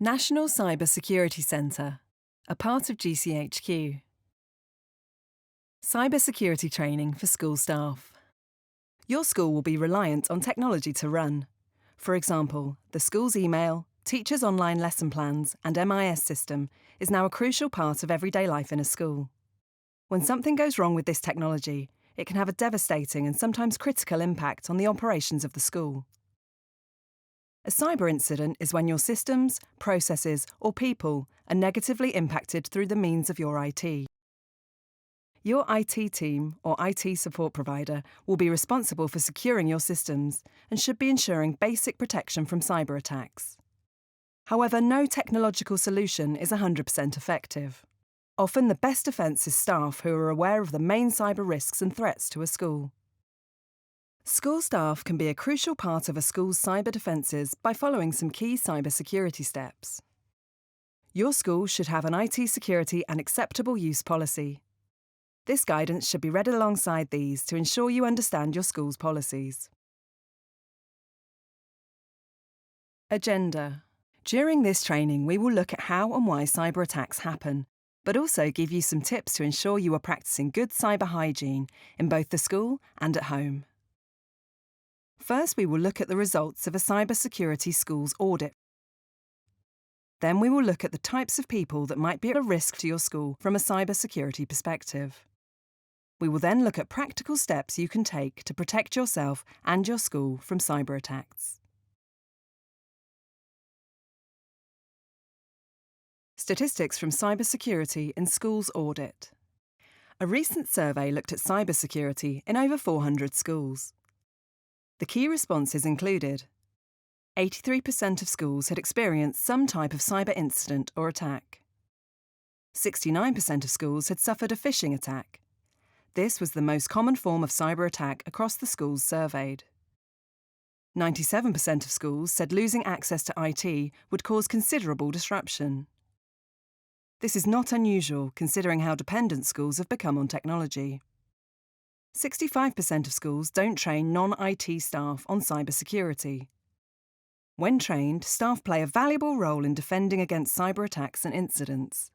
National Cyber Security Centre, a part of GCHQ. Cyber security training for school staff. Your school will be reliant on technology to run. For example, the school's email, teachers' online lesson plans and MIS system is now a crucial part of everyday life in a school. When something goes wrong with this technology, it can have a devastating and sometimes critical impact on the operations of the school. A cyber incident is when your systems, processes, or people are negatively impacted through the means of your IT. Your IT team or IT support provider will be responsible for securing your systems and should be ensuring basic protection from cyber attacks. However, no technological solution is 100% effective. Often the best defence is staff who are aware of the main cyber risks and threats to a school. School staff can be a crucial part of a school's cyber defences by following some key cyber security steps. Your school should have an IT security and acceptable use policy. This guidance should be read alongside these to ensure you understand your school's policies. Agenda. During this training, we will look at how and why cyber attacks happen, but also give you some tips to ensure you are practicing good cyber hygiene in both the school and at home. First, we will look at the results of a cybersecurity schools audit. Then we will look at the types of people that might be at risk to your school from a cybersecurity perspective. We will then look at practical steps you can take to protect yourself and your school from cyber attacks. Statistics from cybersecurity in schools audit. A recent survey looked at cybersecurity in over 400 schools. The key responses included 83% of schools had experienced some type of cyber incident or attack. 69% of schools had suffered a phishing attack. This was the most common form of cyber attack across the schools surveyed. 97% of schools said losing access to IT would cause considerable disruption. This is not unusual considering how dependent schools have become on technology. 65% of schools don't train non-IT staff on cybersecurity. When trained, staff play a valuable role in defending against cyber attacks and incidents.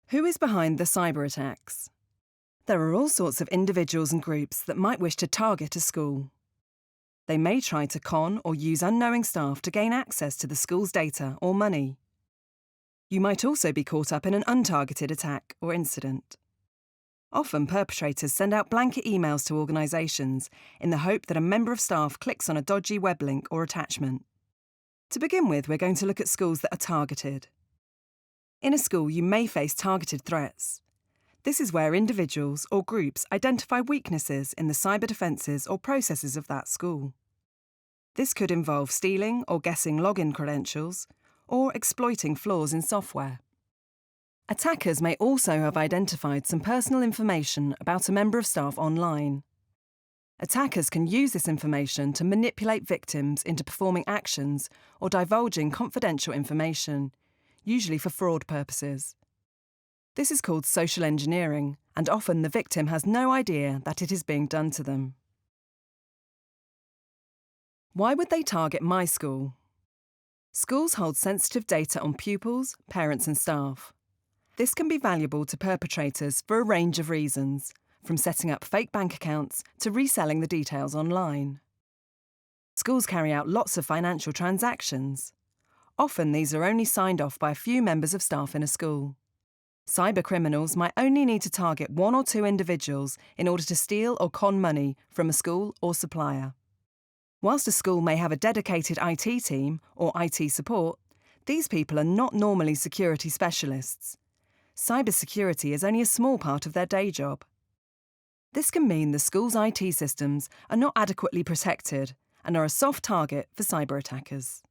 Who is behind the cyber attacks? There are all sorts of individuals and groups that might wish to target a school. They may try to con or use unknowing staff to gain access to the school's data or money. You might also be caught up in an untargeted attack or incident. Often perpetrators send out blanket emails to organisations in the hope that a member of staff clicks on a dodgy web link or attachment. To begin with, we're going to look at schools that are targeted. In a school, you may face targeted threats. This is where individuals or groups identify weaknesses in the cyber defences or processes of that school. This could involve stealing or guessing login credentials or exploiting flaws in software. Attackers may also have identified some personal information about a member of staff online. Attackers can use this information to manipulate victims into performing actions or divulging confidential information, usually for fraud purposes. This is called social engineering, and often the victim has no idea that it is being done to them. Why would they target my school? Schools hold sensitive data on pupils, parents and staff. This can be valuable to perpetrators for a range of reasons, from setting up fake bank accounts to reselling the details online. Schools carry out lots of financial transactions. Often these are only signed off by a few members of staff in a school. Cyber criminals might only need to target one or two individuals in order to steal or con money from a school or supplier. Whilst a school may have a dedicated IT team or IT support, these people are not normally security specialists. Cybersecurity is only a small part of their day job. This can mean the school's IT systems are not adequately protected and are a soft target for cyber attackers.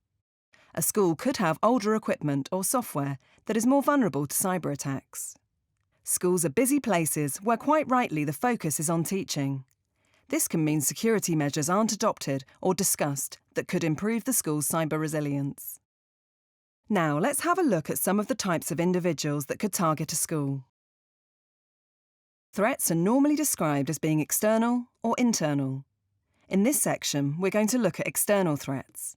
A school could have older equipment or software that is more vulnerable to cyber attacks. Schools are busy places where quite rightly the focus is on teaching. This can mean security measures aren't adopted or discussed that could improve the school's cyber resilience. Now, let's have a look at some of the types of individuals that could target a school. Threats are normally described as being external or internal. In this section, we're going to look at external threats.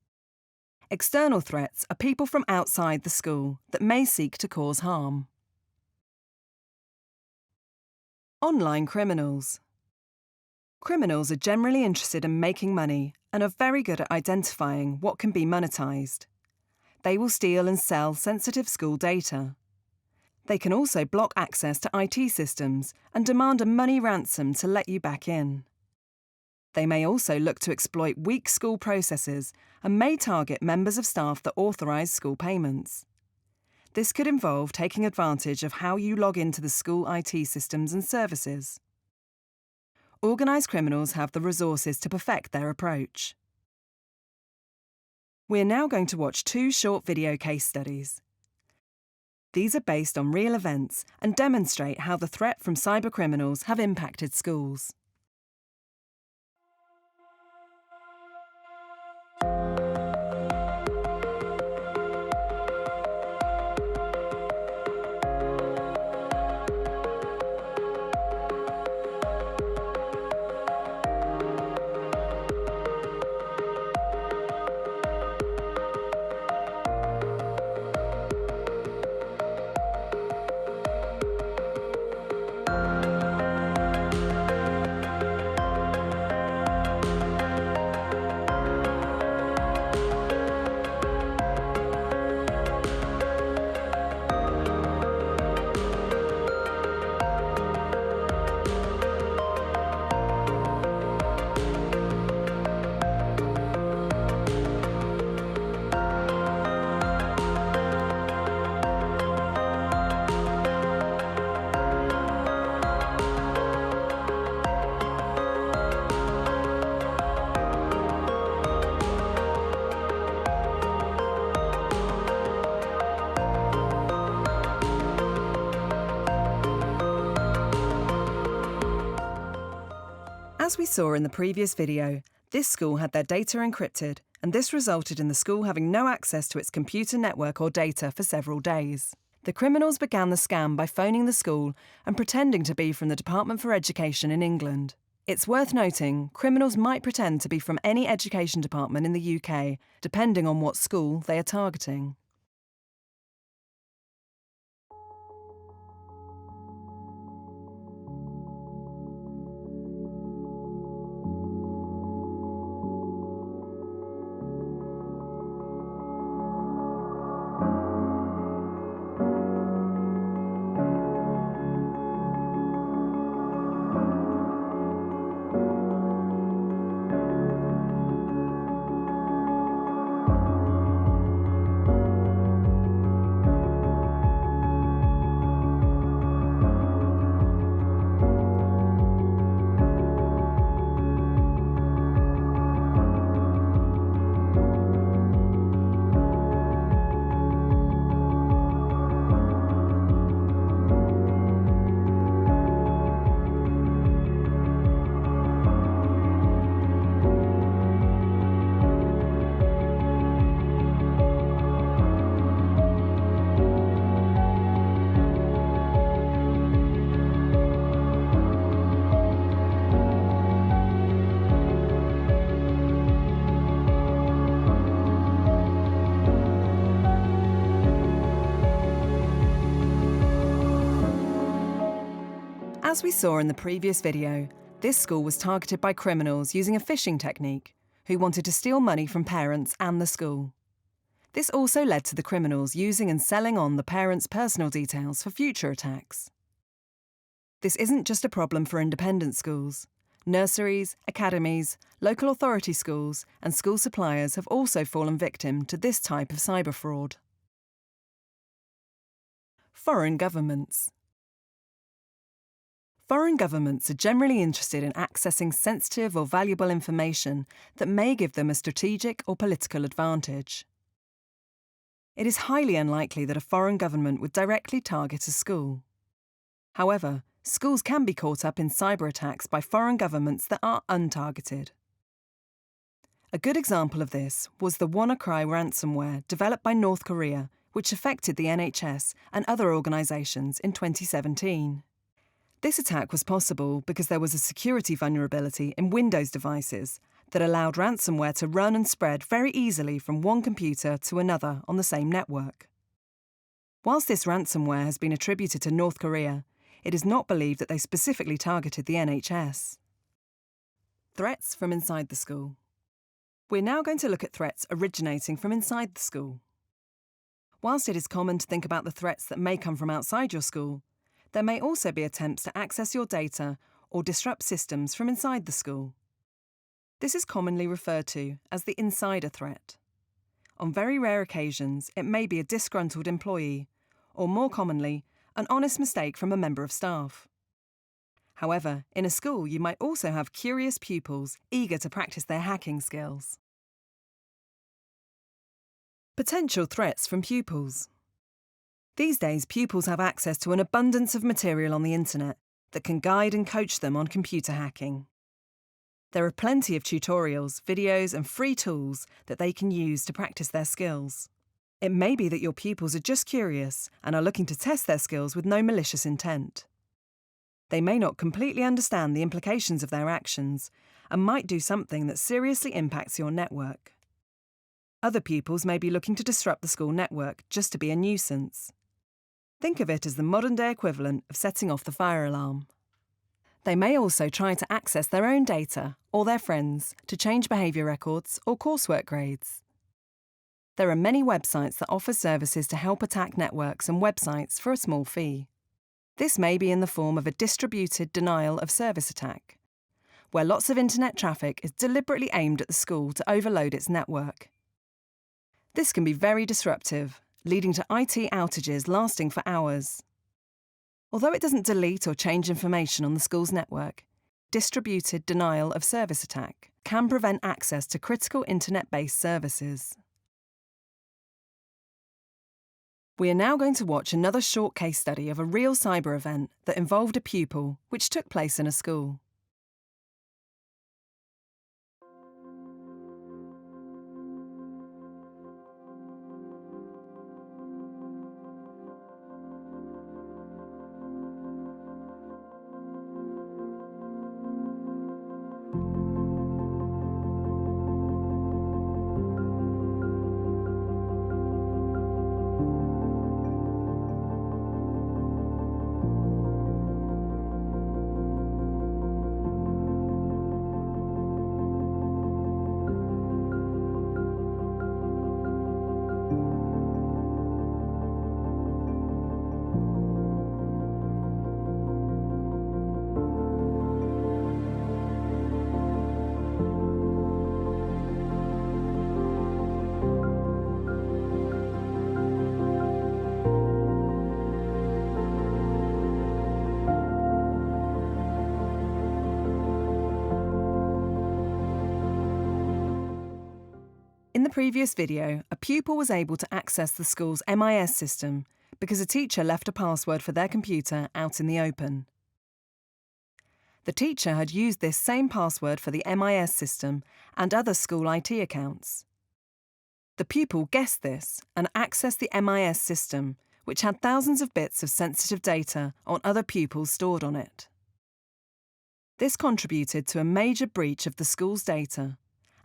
External threats are people from outside the school that may seek to cause harm. Online criminals. Criminals are generally interested in making money and are very good at identifying what can be monetised. They will steal and sell sensitive school data. They can also block access to IT systems and demand a money ransom to let you back in. They may also look to exploit weak school processes and may target members of staff that authorise school payments. This could involve taking advantage of how you log into the school IT systems and services. Organised criminals have the resources to perfect their approach. We're now going to watch 2 short video case studies. These are based on real events and demonstrate how the threat from cybercriminals have impacted schools. As we saw in the previous video, this school had their data encrypted, and this resulted in the school having no access to its computer network or data for several days. The criminals began the scam by phoning the school and pretending to be from the Department for Education in England. It's worth noting, criminals might pretend to be from any education department in the UK, depending on what school they are targeting. As we saw in the previous video, this school was targeted by criminals using a phishing technique who wanted to steal money from parents and the school. This also led to the criminals using and selling on the parents' personal details for future attacks. This isn't just a problem for independent schools. Nurseries, academies, local authority schools and school suppliers have also fallen victim to this type of cyber fraud. Foreign governments. Foreign governments are generally interested in accessing sensitive or valuable information that may give them a strategic or political advantage. It is highly unlikely that a foreign government would directly target a school. However, schools can be caught up in cyber attacks by foreign governments that are untargeted. A good example of this was the WannaCry ransomware developed by North Korea, which affected the NHS and other organisations in 2017. This attack was possible because there was a security vulnerability in Windows devices that allowed ransomware to run and spread very easily from one computer to another on the same network. Whilst this ransomware has been attributed to North Korea, it is not believed that they specifically targeted the NHS. Threats from inside the school. We're now going to look at threats originating from inside the school. Whilst it is common to think about the threats that may come from outside your school, there may also be attempts to access your data or disrupt systems from inside the school. This is commonly referred to as the insider threat. On very rare occasions, it may be a disgruntled employee, or more commonly, an honest mistake from a member of staff. However, in a school you might also have curious pupils eager to practice their hacking skills. Potential threats from pupils. These days, pupils have access to an abundance of material on the internet that can guide and coach them on computer hacking. There are plenty of tutorials, videos, and free tools that they can use to practice their skills. It may be that your pupils are just curious and are looking to test their skills with no malicious intent. They may not completely understand the implications of their actions and might do something that seriously impacts your network. Other pupils may be looking to disrupt the school network just to be a nuisance. Think of it as the modern-day equivalent of setting off the fire alarm. They may also try to access their own data or their friends to change behaviour records or coursework grades. There are many websites that offer services to help attack networks and websites for a small fee. This may be in the form of a distributed denial of service attack, where lots of internet traffic is deliberately aimed at the school to overload its network. This can be very disruptive, leading to IT outages lasting for hours. Although it doesn't delete or change information on the school's network, distributed denial of service attack can prevent access to critical internet-based services. We are now going to watch another short case study of a real cyber event that involved a pupil which took place in a school. In the previous video, a pupil was able to access the school's MIS system because a teacher left a password for their computer out in the open. The teacher had used this same password for the MIS system and other school IT accounts. The pupil guessed this and accessed the MIS system, which had thousands of bits of sensitive data on other pupils stored on it. This contributed to a major breach of the school's data,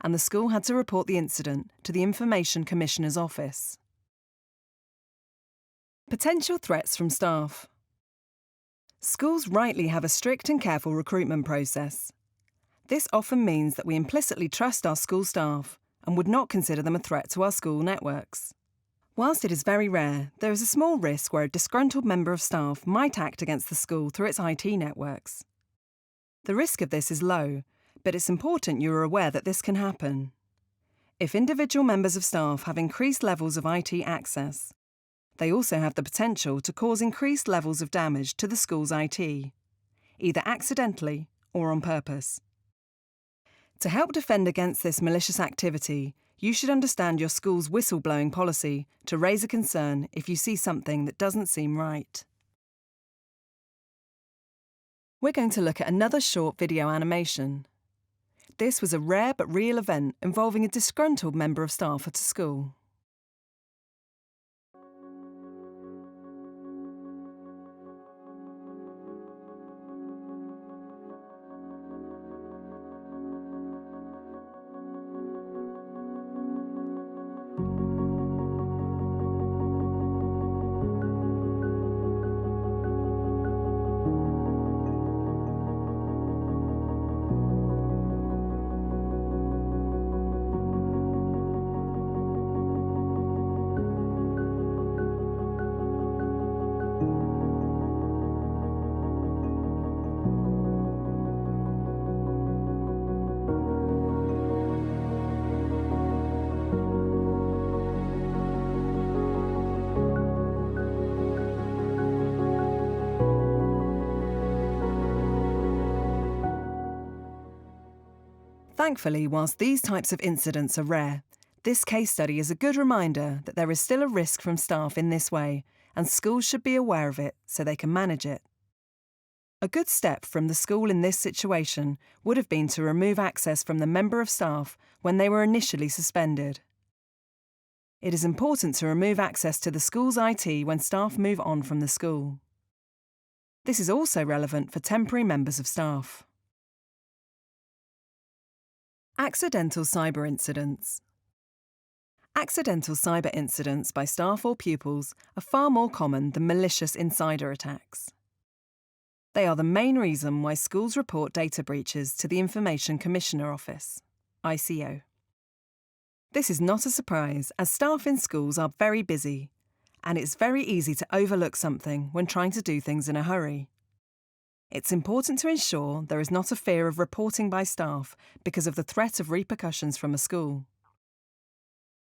and the school had to report the incident to the Information Commissioner's office. Potential threats from staff. Schools rightly have a strict and careful recruitment process. This often means that we implicitly trust our school staff and would not consider them a threat to our school networks. Whilst it is very rare, there is a small risk where a disgruntled member of staff might act against the school through its IT networks. The risk of this is low, but it's important you are aware that this can happen. If individual members of staff have increased levels of IT access, they also have the potential to cause increased levels of damage to the school's IT, either accidentally or on purpose. To help defend against this malicious activity, you should understand your school's whistleblowing policy to raise a concern if you see something that doesn't seem right. We're going to look at another short video animation. This was a rare but real event involving a disgruntled member of staff at a school. Thankfully, whilst these types of incidents are rare, this case study is a good reminder that there is still a risk from staff in this way, and schools should be aware of it so they can manage it. A good step from the school in this situation would have been to remove access from the member of staff when they were initially suspended. It is important to remove access to the school's IT when staff move on from the school. This is also relevant for temporary members of staff. Accidental cyber incidents. Accidental cyber incidents by staff or pupils are far more common than malicious insider attacks. They are the main reason why schools report data breaches to the Information Commissioner Office, ICO. This is not a surprise, as staff in schools are very busy, and it's very easy to overlook something when trying to do things in a hurry. It's important to ensure there is not a fear of reporting by staff because of the threat of repercussions from a school.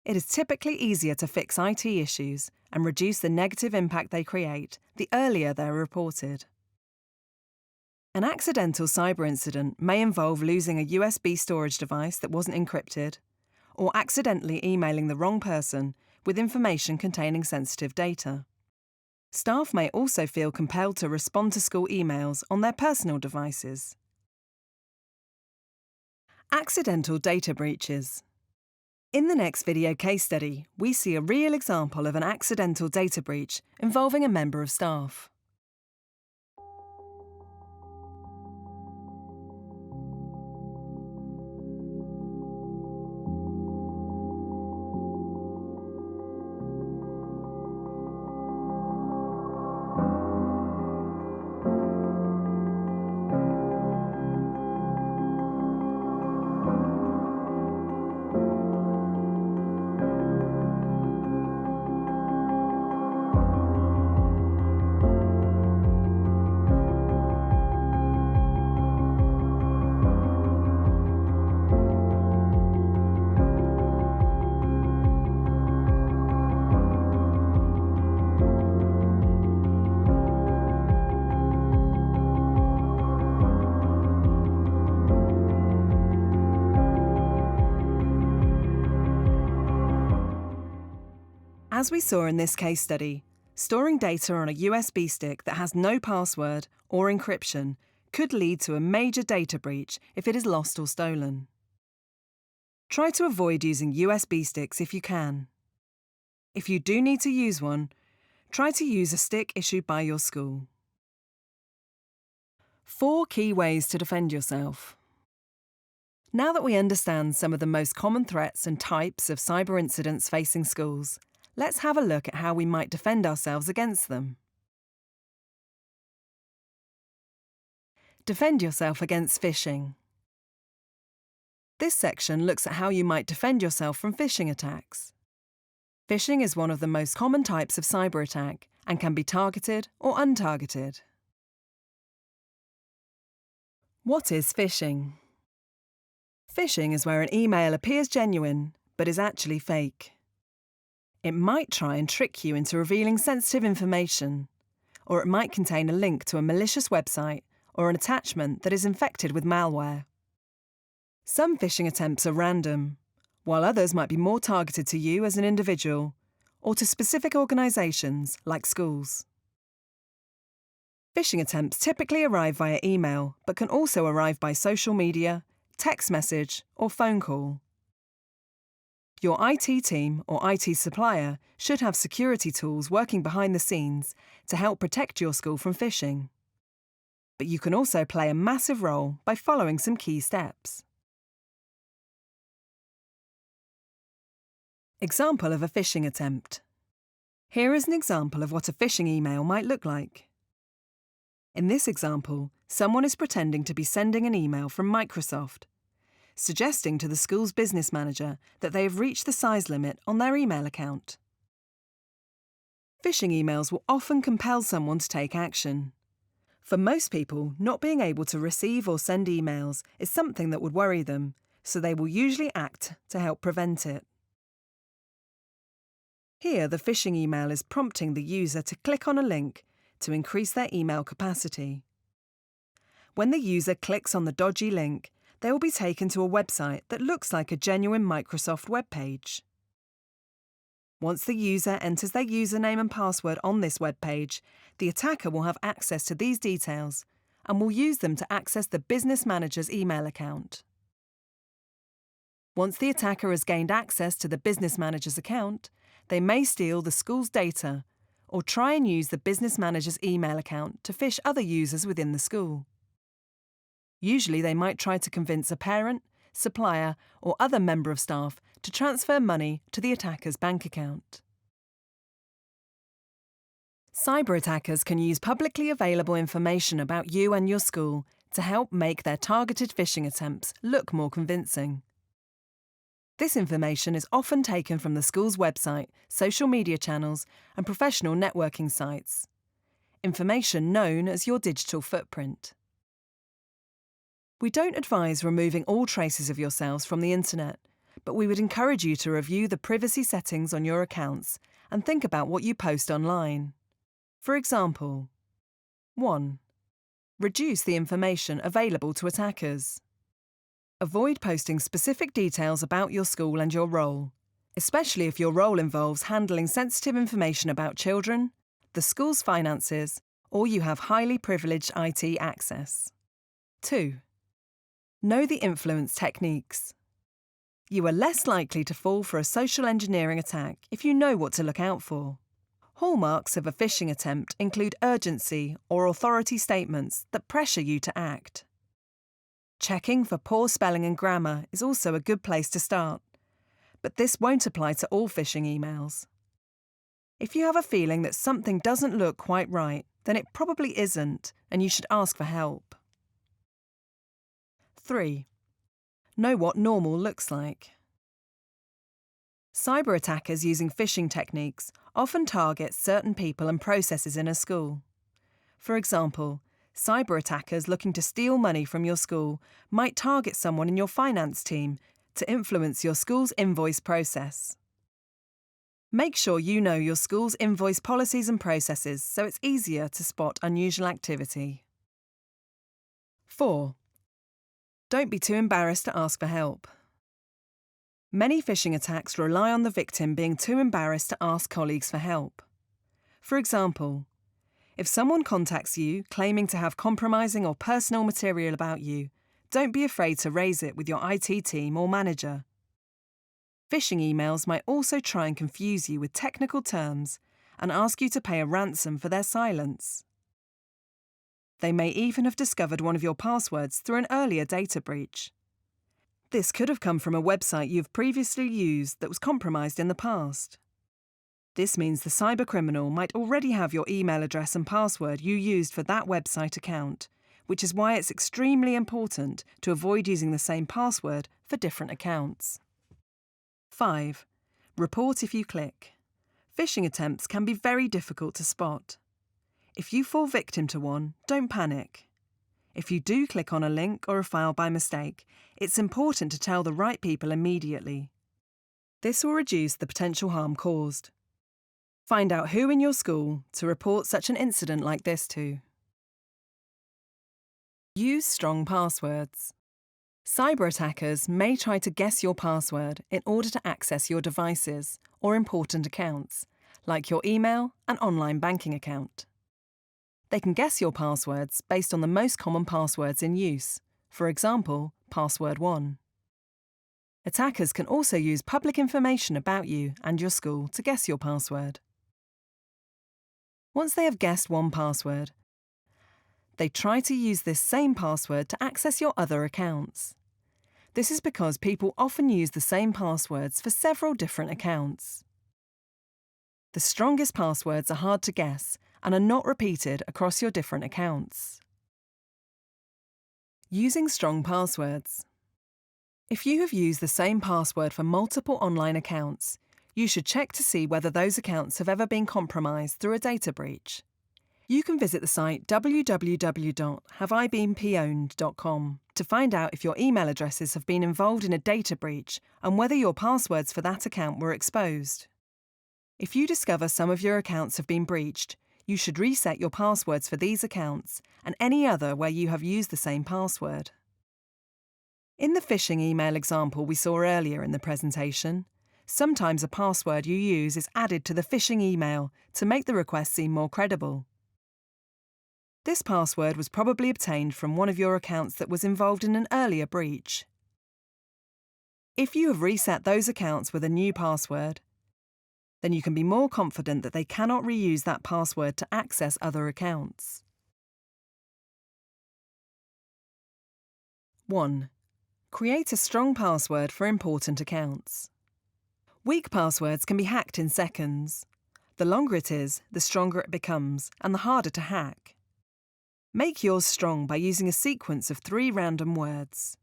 It is typically easier to fix IT issues and reduce the negative impact they create the earlier they're reported. An accidental cyber incident may involve losing a USB storage device that wasn't encrypted, or accidentally emailing the wrong person with information containing sensitive data. Staff may also feel compelled to respond to school emails on their personal devices. Accidental data breaches. In the next video case study, we see a real example of an accidental data breach involving a member of staff. As we saw in this case study, storing data on a USB stick that has no password or encryption could lead to a major data breach if it is lost or stolen. Try to avoid using USB sticks if you can. If you do need to use one, try to use a stick issued by your school. 4 key ways to defend yourself. Now that we understand some of the most common threats and types of cyber incidents facing schools, let's have a look at how we might defend ourselves against them. Defend yourself against phishing. This section looks at how you might defend yourself from phishing attacks. Phishing is one of the most common types of cyber attack and can be targeted or untargeted. What is phishing? Phishing is where an email appears genuine but is actually fake. It might try and trick you into revealing sensitive information, or it might contain a link to a malicious website or an attachment that is infected with malware. Some phishing attempts are random, while others might be more targeted to you as an individual or to specific organisations like schools. Phishing attempts typically arrive via email, but can also arrive by social media, text message, or phone call. Your IT team or IT supplier should have security tools working behind the scenes to help protect your school from phishing. But you can also play a massive role by following some key steps. Example of a phishing attempt. Here is an example of what a phishing email might look like. In this example, someone is pretending to be sending an email from Microsoft, suggesting to the school's business manager that they have reached the size limit on their email account. Phishing emails will often compel someone to take action. For most people, not being able to receive or send emails is something that would worry them, so they will usually act to help prevent it. Here, the phishing email is prompting the user to click on a link to increase their email capacity. When the user clicks on the dodgy link, they will be taken to a website that looks like a genuine Microsoft web page. Once the user enters their username and password on this web page, the attacker will have access to these details and will use them to access the business manager's email account. Once the attacker has gained access to the business manager's account, they may steal the school's data or try and use the business manager's email account to phish other users within the school. Usually they might try to convince a parent, supplier, or other member of staff to transfer money to the attacker's bank account. Cyber attackers can use publicly available information about you and your school to help make their targeted phishing attempts look more convincing. This information is often taken from the school's website, social media channels, and professional networking sites. Information known as your digital footprint. We don't advise removing all traces of yourselves from the internet, but we would encourage you to review the privacy settings on your accounts and think about what you post online. For example, 1. Reduce the information available to attackers. Avoid posting specific details about your school and your role, especially if your role involves handling sensitive information about children, the school's finances, or you have highly privileged IT access. 2. Know the influence techniques. You are less likely to fall for a social engineering attack if you know what to look out for. Hallmarks of a phishing attempt include urgency or authority statements that pressure you to act. Checking for poor spelling and grammar is also a good place to start, but this won't apply to all phishing emails. If you have a feeling that something doesn't look quite right, then it probably isn't, and you should ask for help. 3. Know what normal looks like. Cyber attackers using phishing techniques often target certain people and processes in a school. For example, cyber attackers looking to steal money from your school might target someone in your finance team to influence your school's invoice process. Make sure you know your school's invoice policies and processes so it's easier to spot unusual activity. 4. Don't be too embarrassed to ask for help. Many phishing attacks rely on the victim being too embarrassed to ask colleagues for help. For example, if someone contacts you claiming to have compromising or personal material about you, don't be afraid to raise it with your IT team or manager. Phishing emails might also try and confuse you with technical terms and ask you to pay a ransom for their silence. They may even have discovered one of your passwords through an earlier data breach. This could have come from a website you've previously used that was compromised in the past. This means the cybercriminal might already have your email address and password you used for that website account, which is why it's extremely important to avoid using the same password for different accounts. 5. Report if you click. Phishing attempts can be very difficult to spot. If you fall victim to one, don't panic. If you do click on a link or a file by mistake, it's important to tell the right people immediately. This will reduce the potential harm caused. Find out who in your school to report such an incident like this to. Use strong passwords. Cyber attackers may try to guess your password in order to access your devices or important accounts, like your email and online banking account. They can guess your passwords based on the most common passwords in use, for example, password 1. Attackers can also use public information about you and your school to guess your password. Once they have guessed one password, they try to use this same password to access your other accounts. This is because people often use the same passwords for several different accounts. The strongest passwords are hard to guess and are not repeated across your different accounts. Using strong passwords. If you have used the same password for multiple online accounts, you should check to see whether those accounts have ever been compromised through a data breach. You can visit the site www.haveibeenpwned.com to find out if your email addresses have been involved in a data breach and whether your passwords for that account were exposed. If you discover some of your accounts have been breached, you should reset your passwords for these accounts and any other where you have used the same password. In the phishing email example we saw earlier in the presentation, sometimes a password you use is added to the phishing email to make the request seem more credible. This password was probably obtained from one of your accounts that was involved in an earlier breach. If you have reset those accounts with a new password, then you can be more confident that they cannot reuse that password to access other accounts. 1. Create a strong password for important accounts. Weak passwords can be hacked in seconds. The longer it is, the stronger it becomes, and the harder to hack. Make yours strong by using a sequence of 3 random words.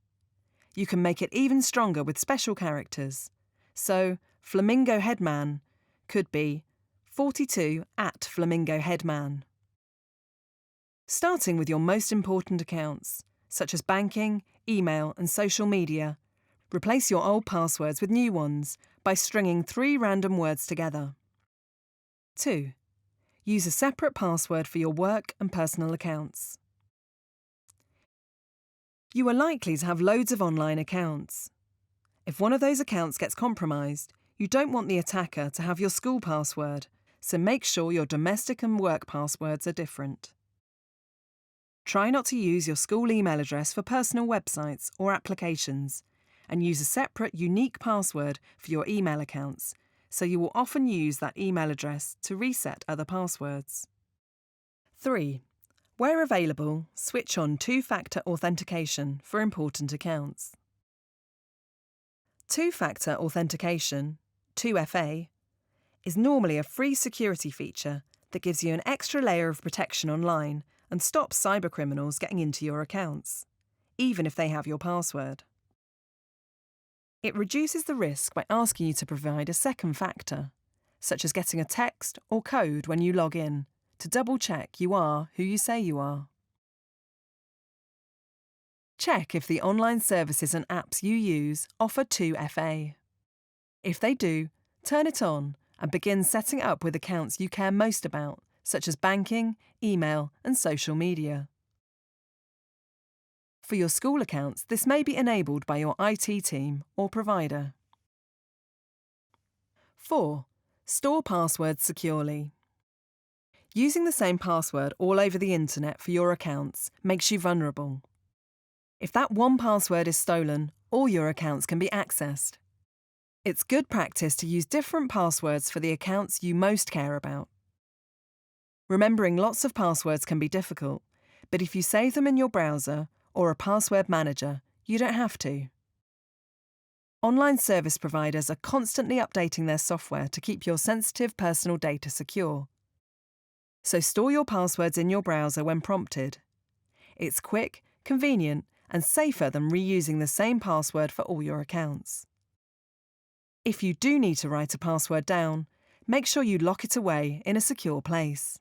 You can make it even stronger with special characters. So, Flamingo Headman could be 42 at Flamingo Headman. Starting with your most important accounts, such as banking, email, and social media, replace your old passwords with new ones by stringing 3 random words together. 2. Use a separate password for your work and personal accounts. You are likely to have loads of online accounts. If one of those accounts gets compromised, you don't want the attacker to have your school password, so make sure your domestic and work passwords are different. Try not to use your school email address for personal websites or applications, and use a separate, unique password for your email accounts, so you will often use that email address to reset other passwords. 3. Where available, switch on two-factor authentication for important accounts. Two-factor authentication, 2FA, is normally a free security feature that gives you an extra layer of protection online and stops cybercriminals getting into your accounts, even if they have your password. It reduces the risk by asking you to provide a second factor, such as getting a text or code when you log in, to double-check you are who you say you are. Check if the online services and apps you use offer 2FA. If they do, turn it on and begin setting up with accounts you care most about, such as banking, email, and social media. For your school accounts, this may be enabled by your IT team or provider. 4. Store passwords securely. Using the same password all over the internet for your accounts makes you vulnerable. If that one password is stolen, all your accounts can be accessed. It's good practice to use different passwords for the accounts you most care about. Remembering lots of passwords can be difficult, but if you save them in your browser or a password manager, you don't have to. Online service providers are constantly updating their software to keep your sensitive personal data secure. So store your passwords in your browser when prompted. It's quick, convenient, and safer than reusing the same password for all your accounts. If you do need to write a password down, make sure you lock it away in a secure place.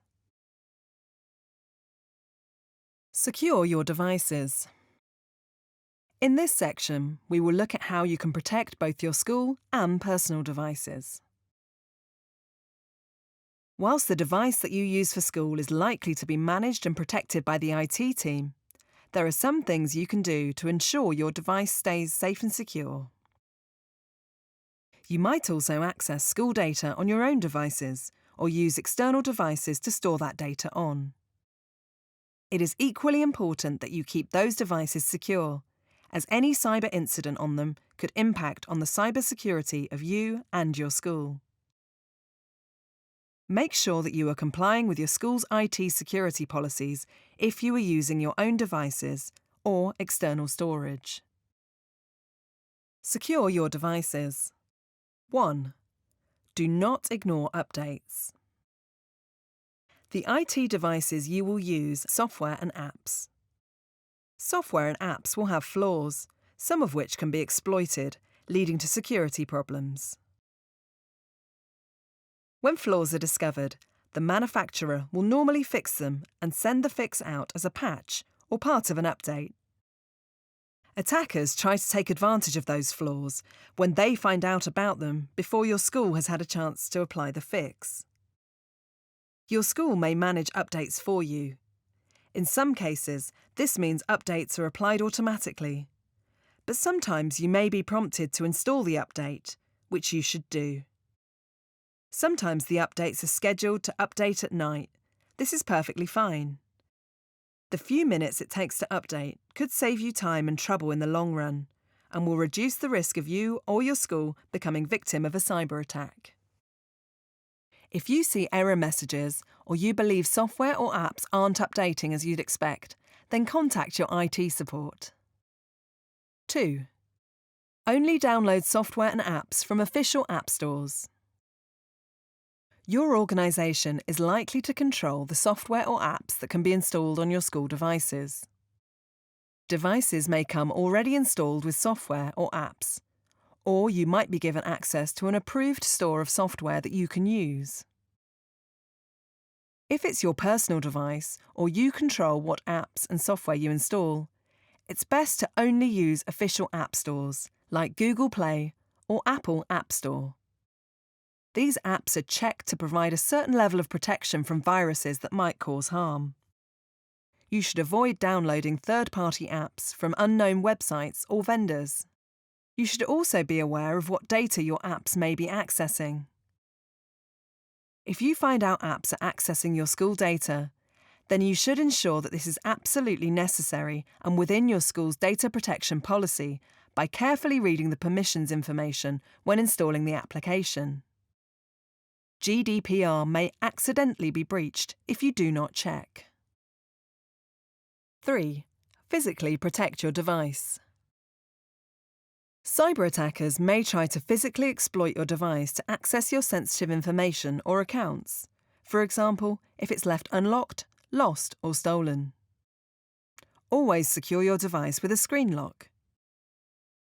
Secure your devices. In this section, we will look at how you can protect both your school and personal devices. Whilst the device that you use for school is likely to be managed and protected by the IT team, there are some things you can do to ensure your device stays safe and secure. You might also access school data on your own devices or use external devices to store that data on. It is equally important that you keep those devices secure, as any cyber incident on them could impact on the cybersecurity of you and your school. Make sure that you are complying with your school's IT security policies if you are using your own devices or external storage. Secure your devices. 1. Do not ignore updates. The IT devices you will use software and apps. Software and apps will have flaws, some of which can be exploited, leading to security problems. When flaws are discovered, the manufacturer will normally fix them and send the fix out as a patch or part of an update. Attackers try to take advantage of those flaws when they find out about them before your school has had a chance to apply the fix. Your school may manage updates for you. In some cases, this means updates are applied automatically. but sometimes you may be prompted to install the update, which you should do. Sometimes the updates are scheduled to update at night. This is perfectly fine. The few minutes it takes to update could save you time and trouble in the long run, and will reduce the risk of you or your school becoming victim of a cyber attack. If you see error messages or you believe software or apps aren't updating as you'd expect, then contact your IT support. 2. Only download software and apps from official app stores. Your organisation is likely to control the software or apps that can be installed on your school devices. Devices may come already installed with software or apps, or you might be given access to an approved store of software that you can use. If it's your personal device or you control what apps and software you install, it's best to only use official app stores like Google Play or Apple App Store. These apps are checked to provide a certain level of protection from viruses that might cause harm. You should avoid downloading third-party apps from unknown websites or vendors. You should also be aware of what data your apps may be accessing. If you find out apps are accessing your school data, then you should ensure that this is absolutely necessary and within your school's data protection policy by carefully reading the permissions information when installing the application. GDPR may accidentally be breached if you do not check. 3. Physically protect your device. Cyber attackers may try to physically exploit your device to access your sensitive information or accounts, for example, if it's left unlocked, lost or stolen. Always secure your device with a screen lock.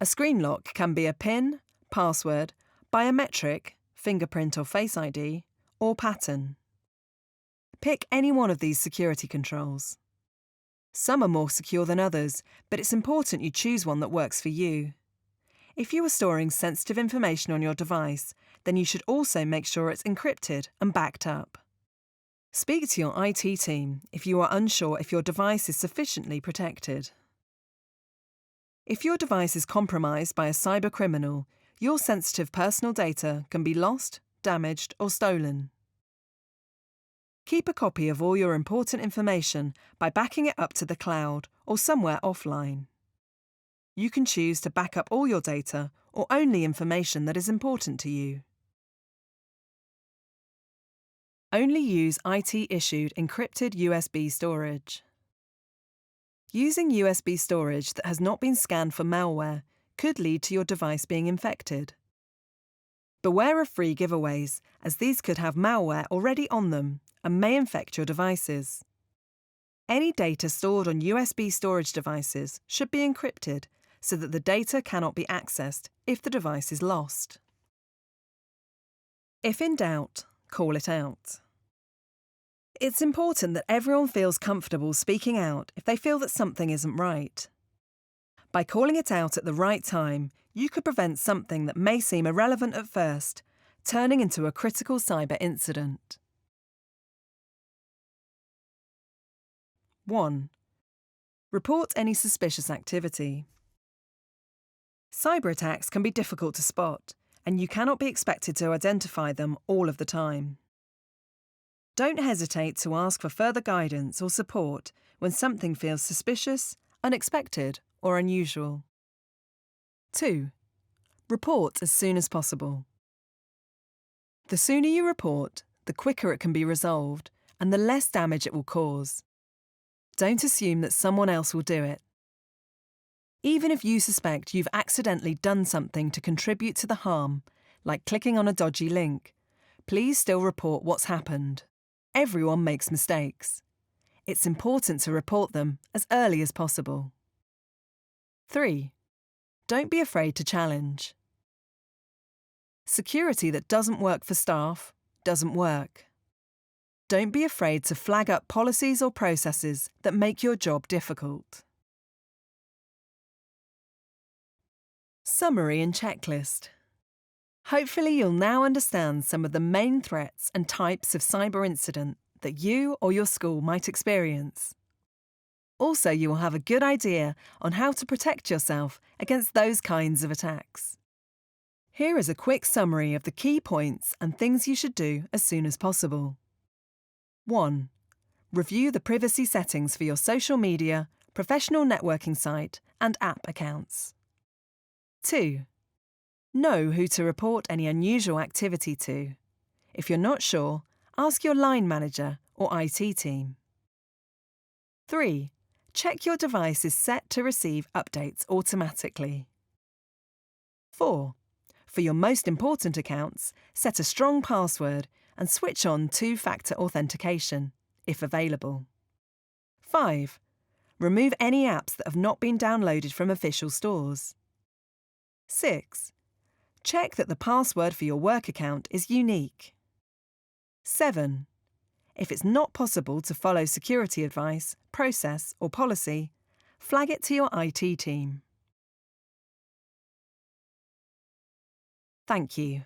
A screen lock can be a PIN, password, biometric, fingerprint or Face ID, or pattern. Pick any one of these security controls. Some are more secure than others, but it's important you choose one that works for you. If you are storing sensitive information on your device, then you should also make sure it's encrypted and backed up. Speak to your IT team if you are unsure if your device is sufficiently protected. If your device is compromised by a cyber criminal, your sensitive personal data can be lost, damaged, or stolen. Keep a copy of all your important information by backing it up to the cloud or somewhere offline. You can choose to back up all your data or only information that is important to you. Only use IT-issued encrypted USB storage. Using USB storage that has not been scanned for malware could lead to your device being infected. Beware of free giveaways, as these could have malware already on them and may infect your devices. Any data stored on USB storage devices should be encrypted so that the data cannot be accessed if the device is lost. If in doubt, call it out. It's important that everyone feels comfortable speaking out if they feel that something isn't right. By calling it out at the right time, you could prevent something that may seem irrelevant at first, turning into a critical cyber incident. 1. Report any suspicious activity. Cyber attacks can be difficult to spot, and you cannot be expected to identify them all of the time. Don't hesitate to ask for further guidance or support when something feels suspicious, unexpected, or unusual. 2. Report as soon as possible. The sooner you report, the quicker it can be resolved and the less damage it will cause. Don't assume that someone else will do it. Even if you suspect you've accidentally done something to contribute to the harm, like clicking on a dodgy link, please still report what's happened. Everyone makes mistakes. It's important to report them as early as possible. 3. Don't be afraid to challenge. Security that doesn't work for staff doesn't work. Don't be afraid to flag up policies or processes that make your job difficult. Summary and checklist. Hopefully you'll now understand some of the main threats and types of cyber incident that you or your school might experience. Also, you will have a good idea on how to protect yourself against those kinds of attacks. Here is a quick summary of the key points and things you should do as soon as possible. 1. Review the privacy settings for your social media, professional networking site, and app accounts. 2. Know who to report any unusual activity to. If you're not sure, ask your line manager or IT team. 3. Check your device is set to receive updates automatically. 4. For your most important accounts, set a strong password and switch on two-factor authentication, if available. 5. Remove any apps that have not been downloaded from official stores. 6. Check that the password for your work account is unique. 7. If it's not possible to follow security advice, process or policy, flag it to your IT team. Thank you.